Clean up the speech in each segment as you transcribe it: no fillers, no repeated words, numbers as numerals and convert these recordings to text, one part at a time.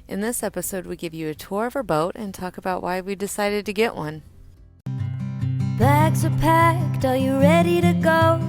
In this episode, we give you a tour of our boat and talk about why we decided to get one. Bags are packed, are you ready to go?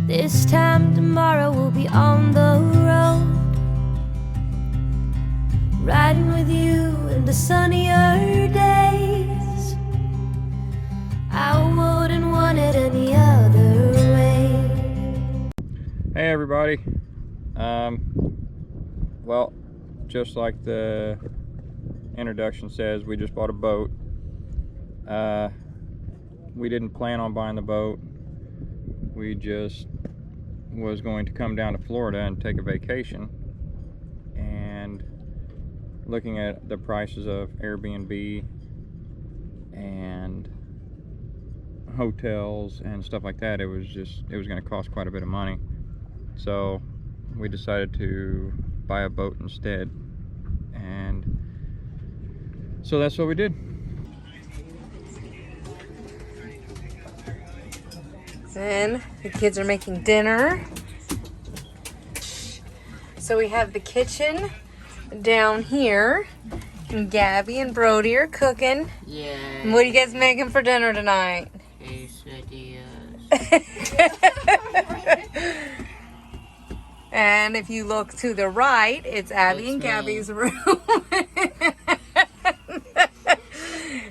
This time tomorrow we'll be on the road, riding with you in the sunnier days. I wouldn't want it any other way. Hey everybody. Well, just like the introduction says, we just bought a boat. We didn't plan on buying the boat. We just was going to come down to Florida and take a vacation, and looking at the prices of Airbnb and hotels and stuff like that, it was going to cost quite a bit of money. So we decided to buy a boat instead, and so that's what we did. Then the kids are making dinner. So we have the kitchen down here, and Gabby and Brody are cooking. Yeah. And what are you guys making for dinner tonight? Quesadillas. And if you look to the right, it's Abby and Gabby's room.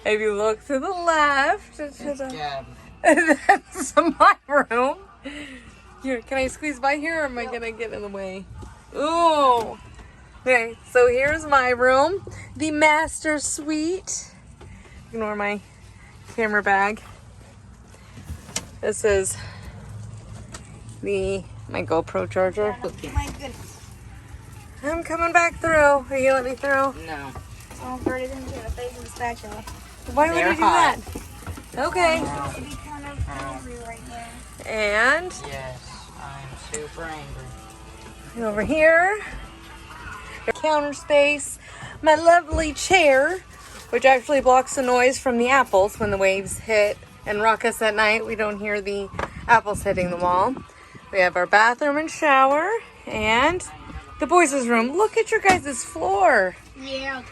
If you look to the left, that's my room. Here, can I squeeze by here, or am I gonna get in the way? Ooh. Okay, so here's my room, the master suite. Ignore my camera bag. This is my GoPro charger. My goodness. I'm coming back through. Are you gonna let me through? No. Someone farted into a face and spatula. Why would They're you do hot. that? Okay. It should be kind of angry right now. And Yes, I'm super angry. over here, counter space, my lovely chair, which actually blocks the noise from the apples when the waves hit and rock us at night. We don't hear the apples hitting the wall. We have our bathroom and shower, and the boys' room. Look at your guys' floor. Yeah.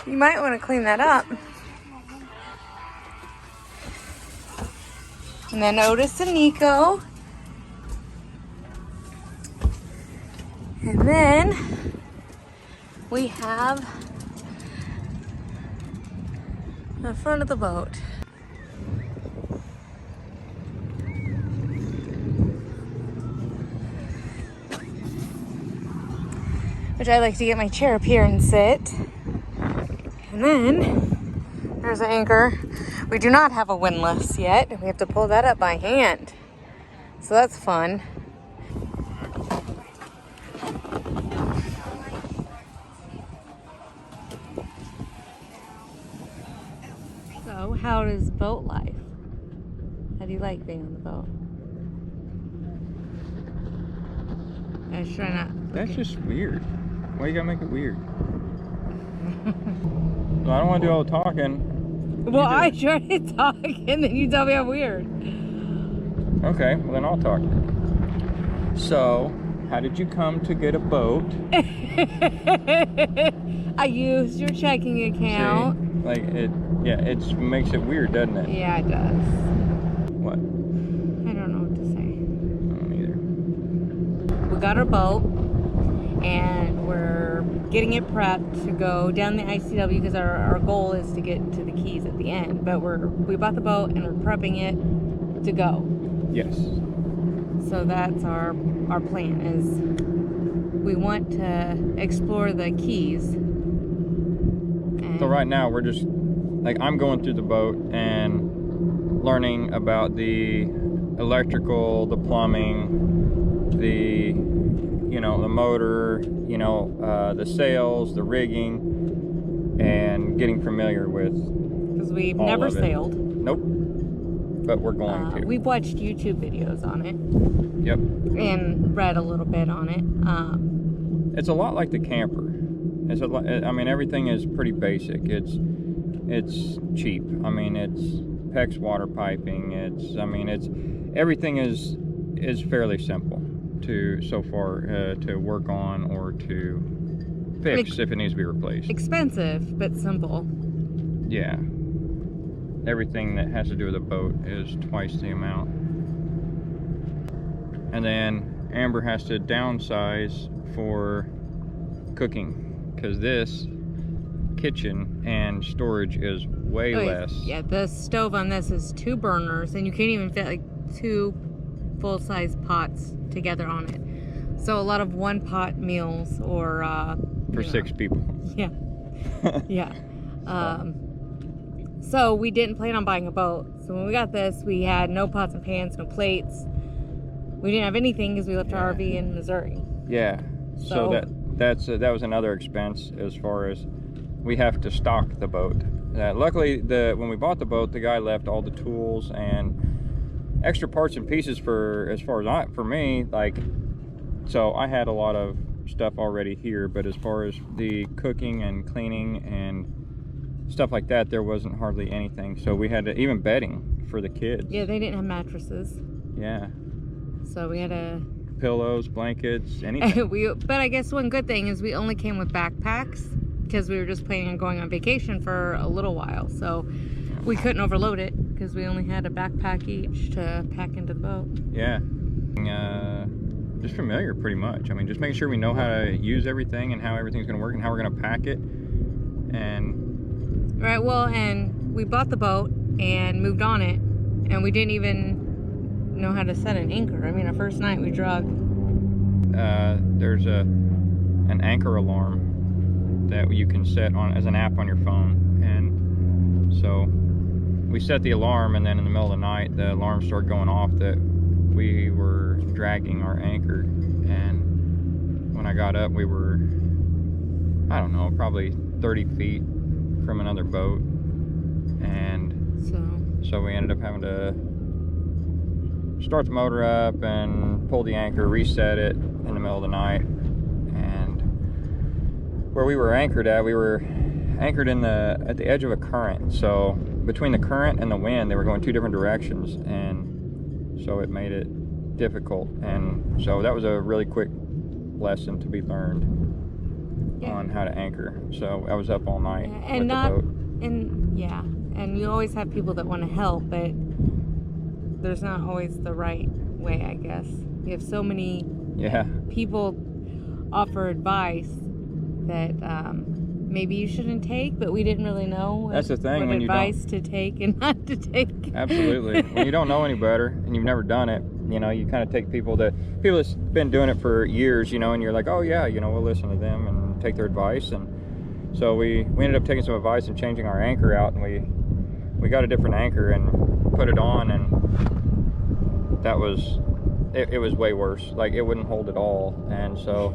You might want to clean that up. And then Otis and Nico. And then we have the front of the boat. Which I like to get my chair up here and sit. And then there's an anchor. We do not have a windlass yet. We have to pull that up by hand. So that's fun. So how is boat life? How do you like being on the boat? I was trying not. That's just weird. Why you gotta make it weird? So I don't want to do all the talking. Well, I try to talk and then you tell me I'm weird. Okay, well then I'll talk. So, how did you come to get a boat? I used your checking account. See? Like it makes it weird, doesn't it? Yeah, it does. What? I don't know what to say. I don't either. We got our boat and we're getting it prepped to go down the ICW because our goal is to get to the Keys at the end. But we bought the boat and we're prepping it to go. Yes. So that's our plan is we want to explore the Keys. And So right now we're just I'm going through the boat and learning about the electrical, the plumbing, the motor, the sails, the rigging, and getting familiar with. because we've all never of it. sailed. Nope. But we're going to. We've watched YouTube videos on it Yep. and read a little bit on it. It's a lot like the camper. Everything is pretty basic. It's cheap. It's PEX water piping. Everything is fairly simple. so far to work on or to fix if it needs to be replaced. Expensive, but simple. Yeah. Everything that has to do with a boat is twice the amount. And then Amber has to downsize for cooking because this kitchen and storage is way less. Yeah, the stove on this is 2 burners, and you can't even fit like 2 full-size pots together on it. So a lot of one-pot meals or For 6 people. Yeah. Yeah. So we didn't plan on buying a boat. So when we got this, we had no pots and pans, no plates. We didn't have anything because we left our RV in Missouri. Yeah. So that was another expense as far as we have to stock the boat. Luckily, when we bought the boat, the guy left all the tools and extra parts and pieces for me. Like, so I had a lot of stuff already here, but as far as the cooking and cleaning and stuff like that, there wasn't hardly anything. So we had even bedding for the kids. Yeah, they didn't have mattresses. Yeah. So we had pillows, blankets, anything. But I guess one good thing is we only came with backpacks because we were just planning on going on vacation for a little while. So we couldn't overload it because we only had a backpack each to pack into the boat. Yeah. Just familiar pretty much. I mean, just making sure we know how to use everything and how everything's going to work and how we're going to pack it. And right, well, and we bought the boat and moved on it, and we didn't even know how to set an anchor. I mean, our first night we drug. There's an anchor alarm that you can set on as an app on your phone, and so we set the alarm, and then in the middle of the night the alarm started going off that we were dragging our anchor, and when I got up we were, I don't know, probably 30 feet from another boat, and so we ended up having to start the motor up and pull the anchor, reset it in the middle of the night. And where we were anchored at, we were anchored at the edge of a current. So between the current and the wind, they were going 2 different directions, and so it made it difficult. And so that was a really quick lesson to be learned on how to anchor. So I was up all night with the boat. And you always have people that want to help, but there's not always the right way, I guess. You have so many people offer advice that maybe you shouldn't take, but we didn't really know that's the thing, what when advice to take and not to take. Absolutely. When you don't know any better and you've never done it, you kind of take people that's been doing it for years, and you're like, oh yeah, we'll listen to them and take their advice. And so we ended up taking some advice and changing our anchor out, and we got a different anchor and put it on, and that was it was way worse. Like, it wouldn't hold at all. And so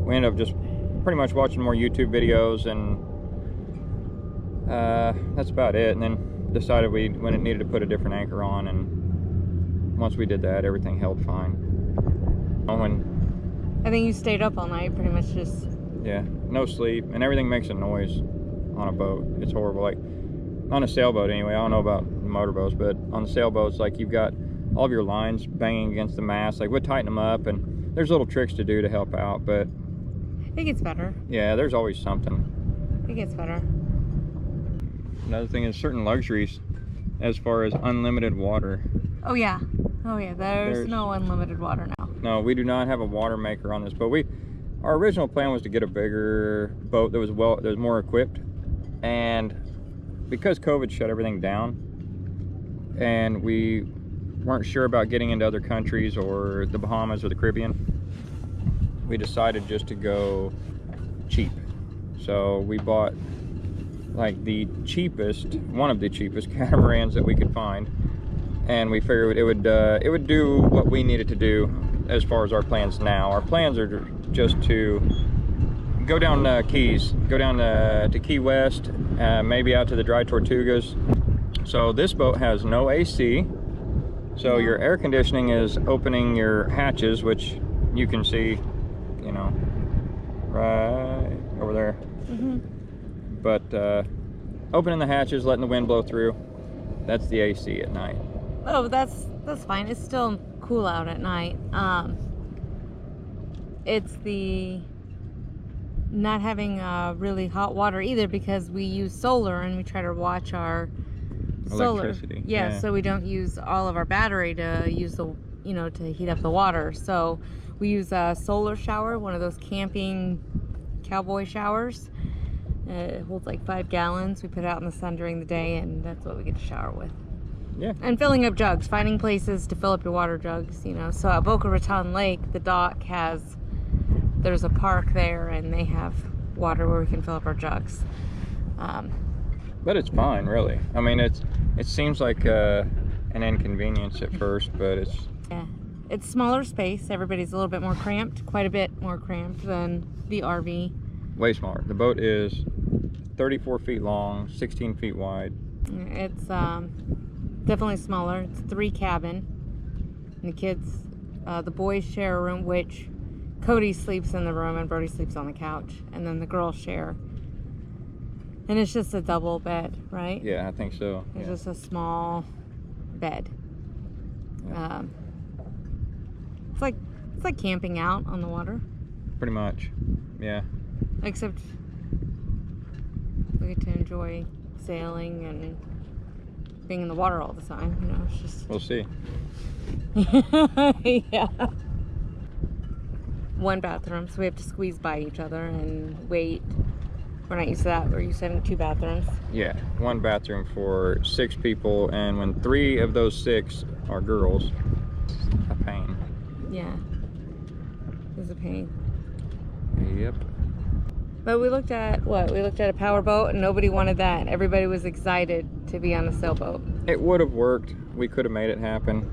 we ended up just pretty much watching more YouTube videos, and that's about it. And then decided when it needed to put a different anchor on, and once we did that, everything held fine. I think you stayed up all night, pretty much just... Yeah, no sleep, and everything makes a noise on a boat. It's horrible. Like, on a sailboat anyway, I don't know about motorboats, but on the sailboats, like, you've got all of your lines banging against the mast. Like, we'll tighten them up, and there's little tricks to do to help out, but it gets better. Yeah, there's always something. It gets better. Another thing is certain luxuries as far as unlimited water. Oh yeah, there's no unlimited water now. No, we do not have a water maker on this, but our original plan was to get a bigger boat that was more equipped, and because COVID shut everything down and we weren't sure about getting into other countries or the Bahamas or the Caribbean, we decided just to go cheap. So we bought like one of the cheapest catamarans that we could find, and we figured it would do what we needed to do as far as our plans now. Our plans are just to go down Keys, go down to Key West, maybe out to the Dry Tortugas. So this boat has no AC, so your air conditioning is opening your hatches, which you can see, right over there. But opening the hatches, letting the wind blow through, that's the AC at night. Oh, that's fine. It's still cool out at night. it's the not having really hot water either, because we use solar and we try to watch our solar. Electricity. Yeah, so we don't use all of our battery to use the, to heat up the water. So we use a solar shower, one of those camping cowboy showers. It holds like 5 gallons. We put it out in the sun during the day, and that's what we get to shower with. Yeah. And filling up jugs, finding places to fill up your water jugs, So at Boca Raton Lake, the dock there's a park there, and they have water where we can fill up our jugs. But it's fine, really. I mean, it seems like an inconvenience at first, but It's smaller space. Everybody's a little bit more cramped, quite a bit more cramped than the RV. way smaller. The boat is 34 feet long, 16 feet wide. It's definitely smaller. It's 3 cabin. And the kids, the boys share a room, which Cody sleeps in the room and Brody sleeps on the couch. And then the girls share. And it's just a double bed, right? Yeah, I think so. It's Yeah. just a small bed. Yeah. It's like camping out on the water, Pretty much. Yeah. except we get to enjoy sailing and being in the water all the time. It's just We'll see. yeah. 1 bathroom, so we have to squeeze by each other and wait. We're not used to that. We're used to having 2 bathrooms. Yeah, 1 bathroom for 6 people, and when 3 of those 6 are girls, a pain. Yeah. It was a pain. Yep. But we looked at a power boat, and nobody wanted that. Everybody was excited to be on a sailboat. It would have worked. We could have made it happen.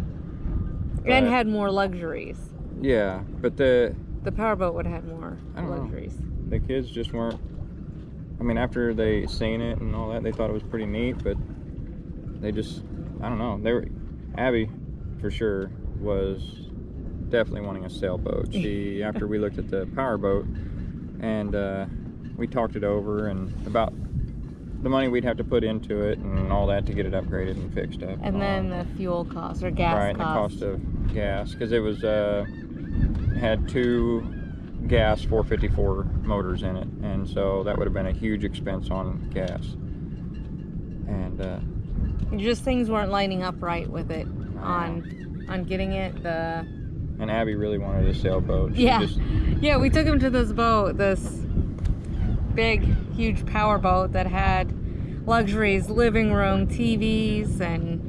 And But- had more luxuries. Yeah, but the The powerboat would have had more I don't know. luxuries. the kids just weren't. I mean, after they seen it and all that, they thought it was pretty neat, but they just, I don't know. Abby, for sure, was definitely wanting a sailboat. She, after we looked at the powerboat, and we talked it over and about the money we'd have to put into it and all that to get it upgraded and fixed up. And then the fuel cost or gas right, cost. and the cost of gas, because it was had 2 gas 454 motors in it, and so that would have been a huge expense on gas. And Just things weren't lining up right with it on getting it. and Abby really wanted a sailboat. She Yeah. just- Yeah, we took him to this big, huge power boat that had luxuries, living room, TVs, and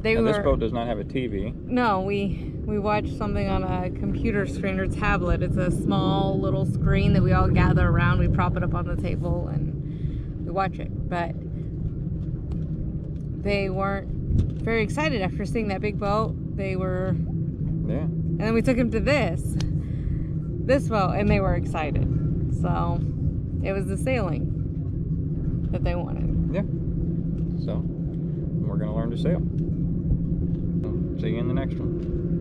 and this boat does not have a TV. No, we watched something on a computer screen or tablet. It's a small little screen that we all gather around. We prop it up on the table and we watch it. But they weren't very excited after seeing that big boat. They were, Yeah. and then we took them to this boat, and they were excited. So it was the sailing that they wanted. Yeah. So we're gonna learn to sail. See you in the next one.